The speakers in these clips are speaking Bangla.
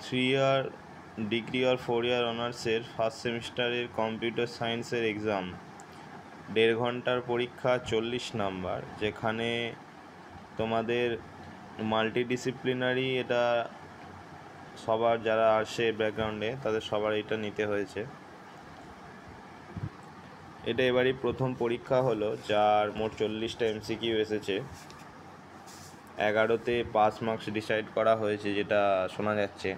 3 ইয়ার ডিগ্রি আর 4 ইয়ার অনার্সের ফার্স্ট সেমিস্টারের কম্পিউটার সায়েন্সের এক্সাম 1.5 ঘন্টার পরীক্ষা 40 নাম্বার, যেখানে তোমাদের মাল্টিডিসিপ্লিনারি এটা সবার যারা আসে ব্যাকগ্রাউন্ডে তাদের সবার এটা নিতে হয়েছে। এটা এবারই প্রথম পরীক্ষা হলো যার মোট 40টা এমসিকিউ এসেছে। 11তে পাস মার্কস ডিসাইড করা হয়েছে, যেটা শোনা যাচ্ছে।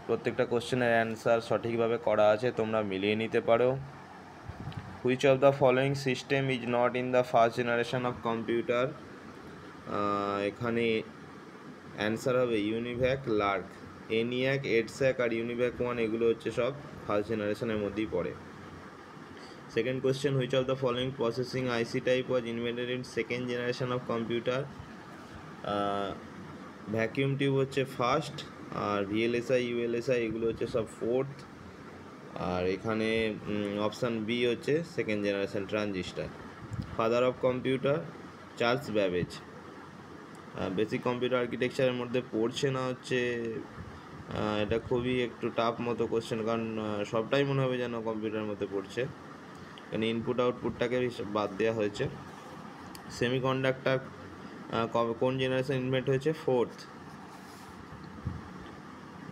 প্রত্যেকটা কোশ্চেনের অ্যান্সার সঠিকভাবে করা আছে, তোমরা মিলিয়ে নিতে পারো। Which of the following system is not in the first generation of computer? এখানে অ্যান্সার হবে ইউনিভ্যাক, লার্ক। এনিয়াক, এডস্যাক আর ইউনিভ্যাক 1 এগুলো হচ্ছে সব ফার্স্ট জেনারেশনের মধ্যেই পড়ে। Second question, which of the following processing IC type was invented in second generation of computer? Vacuum tube হচ্ছে ফার্স্ট, আর ভিএলএসআই, ইউএলএসআই এগুলো হচ্ছে সব ফোর্থ। আর এখানে অপশান বি হচ্ছে second generation transistor. Father of computer Charles Babbage. Basic computer আর্কিটেকচারের মধ্যে পড়ছে না হচ্ছে, এটা খুবই একটু টাফ মতো কোশ্চেন, কারণ সবটাই মনে হবে যেন কম্পিউটারের মধ্যে পড়ছে, কারণ ইনপুট আউটপুটটাকে বাদ দেওয়া হয়েছে। সেমিকন্ডাক্টর কোন জেনারেশন ইনভেন্ট হয়েছে? ফোর্থ।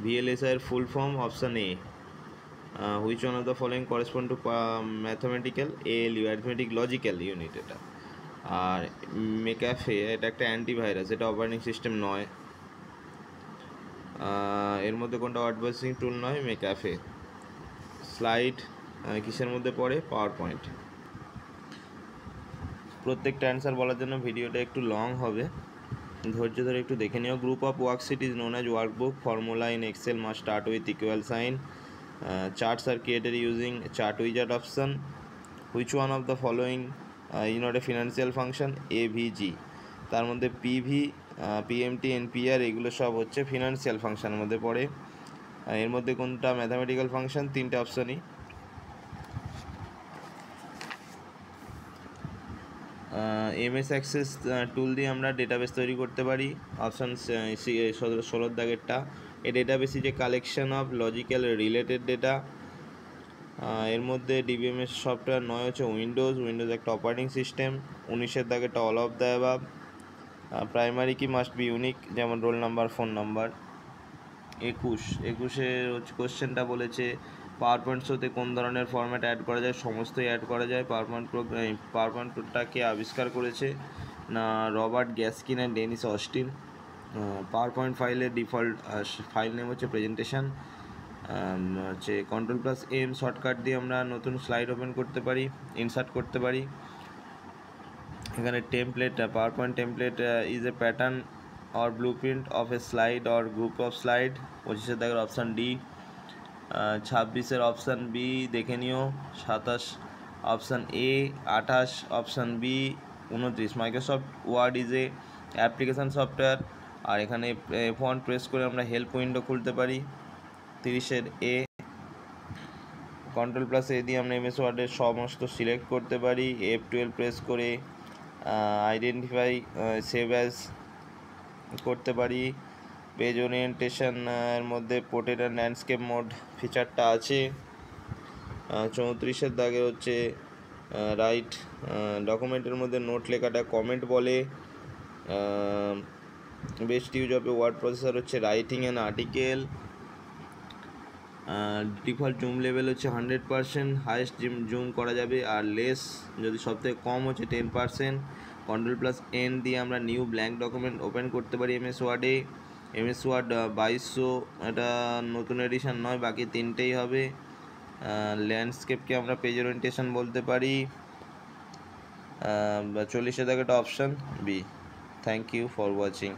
ভিএলএসআই এর full form option A. Which one of the following correspond to mathematical ALU, arithmetic logical unit এটা। আর মেকাফে এটা একটা অ্যান্টিভাইরাস, এটা অপারেটিং সিস্টেম নয়। এর মধ্যে কোনটা ওয়ার্ড প্রসেসিং টুল নয়? মেকাফে। স্লাইড কিসের মধ্যে পড়ে? Power point. প্রত্যেকটা অ্যান্সার বলার জন্য ভিডিওটা একটু লং হবে, ধৈর্য ধরে একটু দেখে নিও। Group of worksheet is known as workbook. Formula in Excel must start with equal sign. Charts are created using chart wizard option. Which one of the following is not a financial function? AVG. তার মধ্যে পিভি, পিএমটি, এনপিআর এগুলো সব হচ্ছে ফিনান্সিয়াল ফাংশনের মধ্যে পড়ে। এর মধ্যে কোনটা ম্যাথামেটিক্যাল ফাংশন? তিনটে অপশনই। এমএস অ্যাক্সেস টুল দিয়ে আমরা ডেটাবেস তৈরি করতে পারি। অপশান 16 দাগেরটা। A database is a collection of logical related data. এর মধ্যে ডিবিএমএস সফটওয়্যার 9 হচ্ছে উইন্ডোজ একটা অপারেটিং সিস্টেম। 19 দাগেরটা all of the above. Primary key must be unique, যেমন রোল নাম্বার, ফোন নাম্বার। 21 হচ্ছে কোশ্চেনটা বলেছে পাওয়ার পয়েন্ট শোতে কোন ধরনের ফরম্যাট অ্যাড করা যায়? সমস্তই অ্যাড করা যায়। পাওয়ার পয়েন্ট প্রোটাকে আবিষ্কার করেছে না Robert Gaskin and Dennis Austin. PowerPoint ফাইলের ডিফল্ট ফাইল নেম হচ্ছে প্রেজেন্টেশন। হচ্ছে Ctrl+M শর্টকাট দিয়ে আমরা নতুন স্লাইড ওপেন করতে পারি, ইনসার্ট করতে পারি। এখানে template, power point template is a pattern or blueprint of a slide or group of slide। 25 দাগের অপশান ডি। 26 অপশান বি দেখে নিও। 27 option A. 28 option B. 29 Microsoft Word is a application software. আর এখানে ফন্ট প্রেস করে আমরা হেল্প উইন্ডো খুলতে পারি। 30 এ। Ctrl+A দিয়ে আমরা এমএস ওয়ার্ডের সমস্ত সিলেক্ট করতে পারি। F12 প্রেস করে আইডেন্টিফাই, সেভ অ্যাজ করতে পারি। পেজ ওরিয়েন্টেশন এর মধ্যে পোর্ট্রেট অ্যান্ড ল্যান্ডস্কেপ মোড ফিচারটা আছে। 34 দাগে হচ্ছে রাইট, ডকুমেন্টের মধ্যে নোট লেখাটা কমেন্ট বলে। Best use of a word processor হচ্ছে writing and article. Default zoom level হচ্ছে 100%, হাইয়েস্ট জুম করা যাবে, আর লেস যদি সবথেকে কম হচ্ছে 10%। Ctrl+N দিয়ে আমরা নিউ ব্ল্যাঙ্ক ডকুমেন্ট ওপেন করতে পারি এমএস ওয়ার্ডে। এমএস ওয়ার্ড 2200, এটা নতুন এডিশন নয়, বাকি তিনটেই হবে। ল্যান্ডস্কেপকে আমরা পেজ ওরিয়েন্টেশন বলতে পারি। 40 দাগে একটা option B. Thank you for watching.